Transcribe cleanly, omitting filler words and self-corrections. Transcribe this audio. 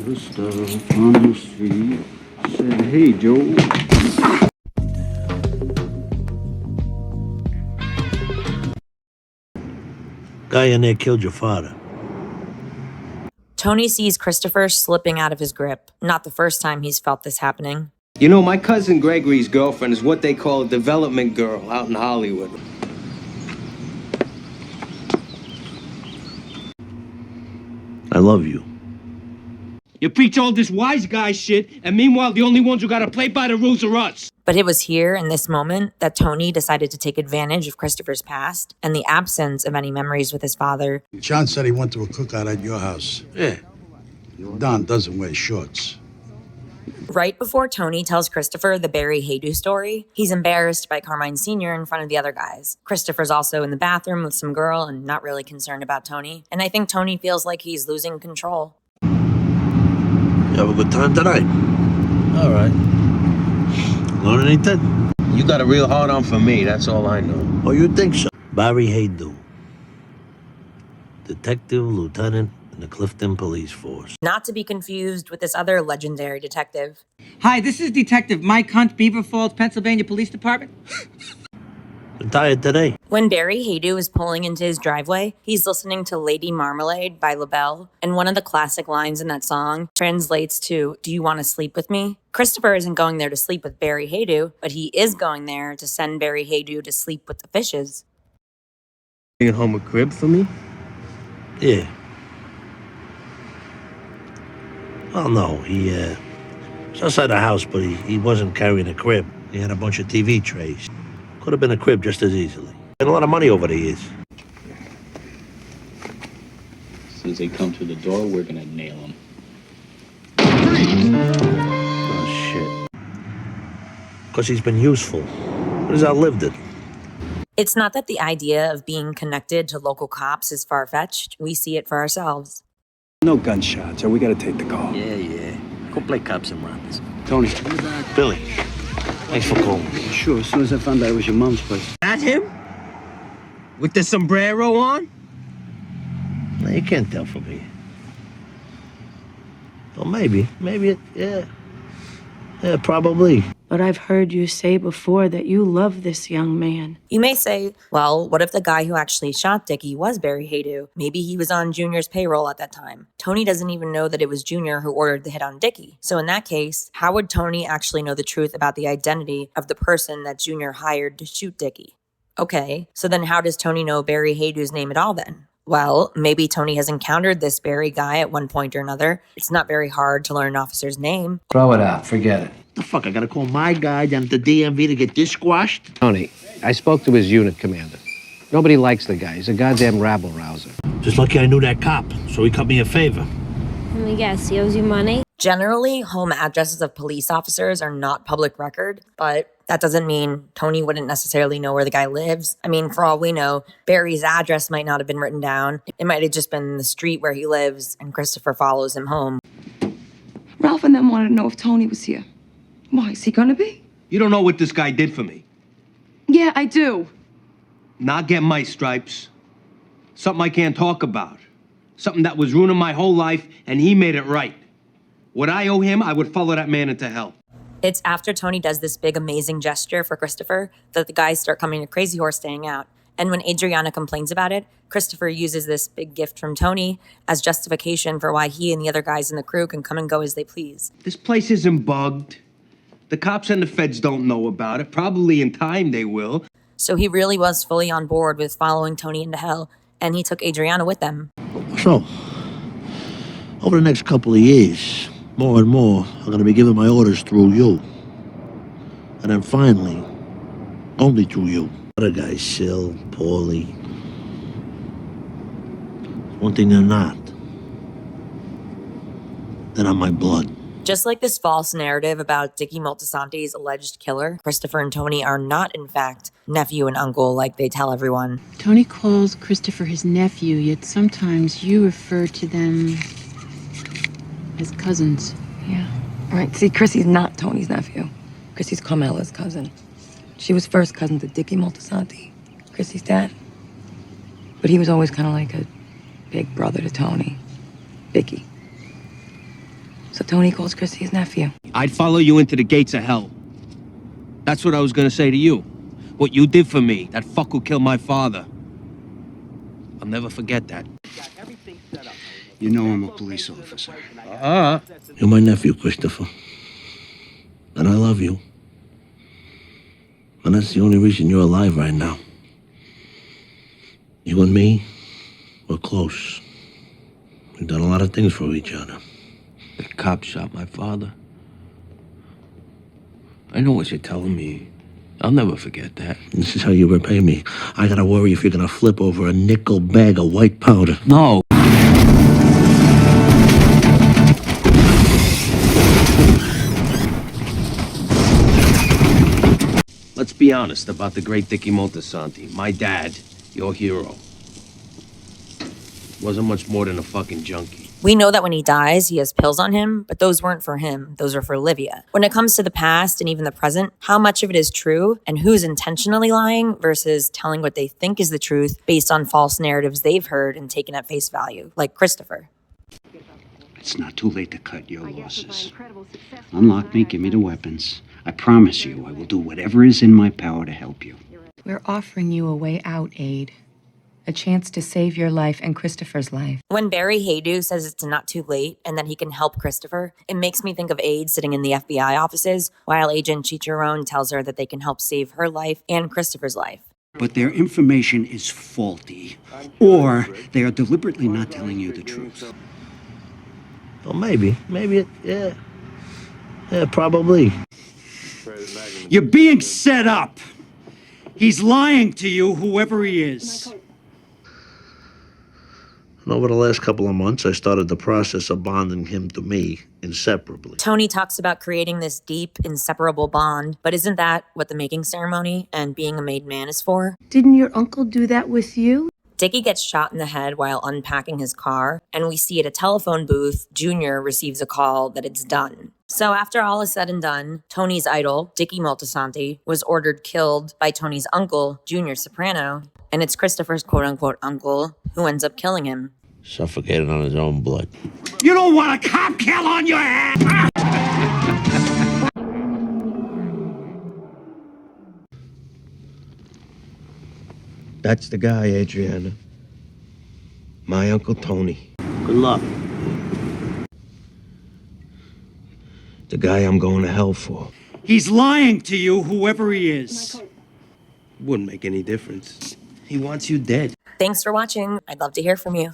Twister on the street said, "Hey, Joe." Guy in there killed your father. Tony sees Christopher slipping out of his grip. Not the first time he's felt this happening. You know, my cousin Gregory's girlfriend is what they call a development girl out in Hollywood. I love you. You preach all this wise guy shit, and meanwhile, the only ones who gotta play by the rules are us. But it was here, in this moment, that Tony decided to take advantage of Christopher's past and the absence of any memories with his father. John said he went to a cookout at your house. Yeah. Don doesn't wear shorts. Right before Tony tells Christopher the Barry Haydu story, he's embarrassed by Carmine Sr. in front of the other guys. Christopher's also in the bathroom with some girl and not really concerned about Tony. And I think Tony feels like he's losing control. You have a good time tonight? All right. Learn anything? You got a real hard on for me, that's all I know. Oh, you think so? Barry Haydu. Detective, lieutenant in the Clifton Police Force. Not to be confused with this other legendary detective. Hi, this is Detective Mike Hunt, Beaver Falls, Pennsylvania Police Department. Been tired today? When Barry Haydu is pulling into his driveway, he's listening to Lady Marmalade by LaBelle, and one of the classic lines in that song translates to, "Do you want to sleep with me?" Christopher isn't going there to sleep with Barry Haydu, but he is going there to send Barry Haydu to sleep with the fishes. Bringing home a crib for me? Yeah. Well, no, he was outside the house, but he wasn't carrying a crib. He had a bunch of TV trays. Could have been a crib just as easily. Made a lot of money over the years. As soon as they come through the door, we're gonna nail them. Oh, shit. Because he's been useful. But he's outlived it. It's not that the idea of being connected to local cops is far-fetched. We see it for ourselves. No gunshots, or we gotta take the call. Yeah. Go play cops and robbers. Tony. Billy, thanks for calling. Sure, as soon as I found out it was your mom's place. That him? With the sombrero on? No, you can't tell from me. Well, maybe yeah. Yeah, probably. But I've heard you say before that you love this young man. You may say, well, what if the guy who actually shot Dickie was Barry Haydu? Maybe he was on Junior's payroll at that time. Tony doesn't even know that it was Junior who ordered the hit on Dickie. So in that case, how would Tony actually know the truth about the identity of the person that Junior hired to shoot Dickie? Okay, so then how does Tony know Barry Haydu's name at all then? Well, maybe Tony has encountered this Barry guy at one point or another. It's not very hard to learn an officer's name. Throw it out. Forget it. The fuck, I gotta call my guy down at the DMV to get this squashed? Tony, I spoke to his unit commander. Nobody likes the guy. He's a goddamn rabble-rouser. Just lucky I knew that cop, so he cut me a favor. Let me guess, he owes you money? Generally, home addresses of police officers are not public record, but that doesn't mean Tony wouldn't necessarily know where the guy lives. I mean, for all we know, Barry's address might not have been written down. It might have just been the street where he lives, and Christopher follows him home. Ralph and them wanted to know if Tony was here. Why, is he gonna be? You don't know what this guy did for me. Yeah, I do. Not get my stripes. Something I can't talk about. Something that was ruining my whole life, and he made it right. What I owe him, I would follow that man into hell. It's after Tony does this big, amazing gesture for Christopher that the guys start coming to Crazy Horse staying out. And when Adriana complains about it, Christopher uses this big gift from Tony as justification for why he and the other guys in the crew can come and go as they please. This place isn't bugged. The cops and the feds don't know about it. Probably in time they will. So he really was fully on board with following Tony into hell, and he took Adriana with them. So, over the next couple of years, more and more, I'm going to be giving my orders through you. And then finally, only through you. Other guys, Sil, Paulie. One thing they're not. They're not my blood. Just like this false narrative about Dickie Moltisanti's alleged killer, Christopher and Tony are not, in fact, nephew and uncle like they tell everyone. Tony calls Christopher his nephew, yet sometimes you refer to them as cousins. Yeah. Right. See, Chrissy's not Tony's nephew. Chrissy's Carmela's cousin. She was first cousin to Dickie Moltisanti, Chrissy's dad. But he was always kind of like a big brother to Tony. Dickie. So Tony calls Chrissy his nephew. I'd follow you into the gates of hell. That's what I was gonna say to you. What you did for me, that fuck who killed my father. I'll never forget that. You know I'm a police officer. You're my nephew, Christopher. And I love you. And that's the only reason you're alive right now. You and me, we're close. We've done a lot of things for each other. The cop shot my father. I know what you're telling me. I'll never forget that. This is how you repay me. I gotta worry if you're gonna flip over a nickel bag of white powder. No. Let's be honest about the great Dickie Moltisanti. My dad, your hero. Wasn't much more than a fucking junkie. We know that when he dies, he has pills on him, but those weren't for him. Those are for Livia. When it comes to the past and even the present, how much of it is true and who's intentionally lying versus telling what they think is the truth based on false narratives they've heard and taken at face value, like Christopher. It's not too late to cut your losses. Unlock me, give me the weapons. I promise you I will do whatever is in my power to help you. We're offering you a way out, Aid. A chance to save your life and Christopher's life. When Barry Haydu says it's not too late and that he can help Christopher, it makes me think of Aid sitting in the FBI offices while Agent Chicharron tells her that they can help save her life and Christopher's life. But their information is faulty, or they are deliberately not telling you the truth. Well, maybe. Yeah, probably. You're being set up. He's lying to you, whoever he is. And over the last couple of months, I started the process of bonding him to me inseparably. Tony talks about creating this deep, inseparable bond, but isn't that what the making ceremony and being a made man is for? Didn't your uncle do that with you? Dickie gets shot in the head while unpacking his car, and we see at a telephone booth, Junior receives a call that it's done. So after all is said and done, Tony's idol, Dickie Moltisanti, was ordered killed by Tony's uncle, Junior Soprano, and it's Christopher's quote-unquote uncle who ends up killing him. Suffocated on his own blood. You don't want a cop kill on your head! That's the guy, Adriana. My Uncle Tony. Good luck. The guy I'm going to hell for. He's lying to you, whoever he is. Wouldn't make any difference. He wants you dead. Thanks for watching. I'd love to hear from you.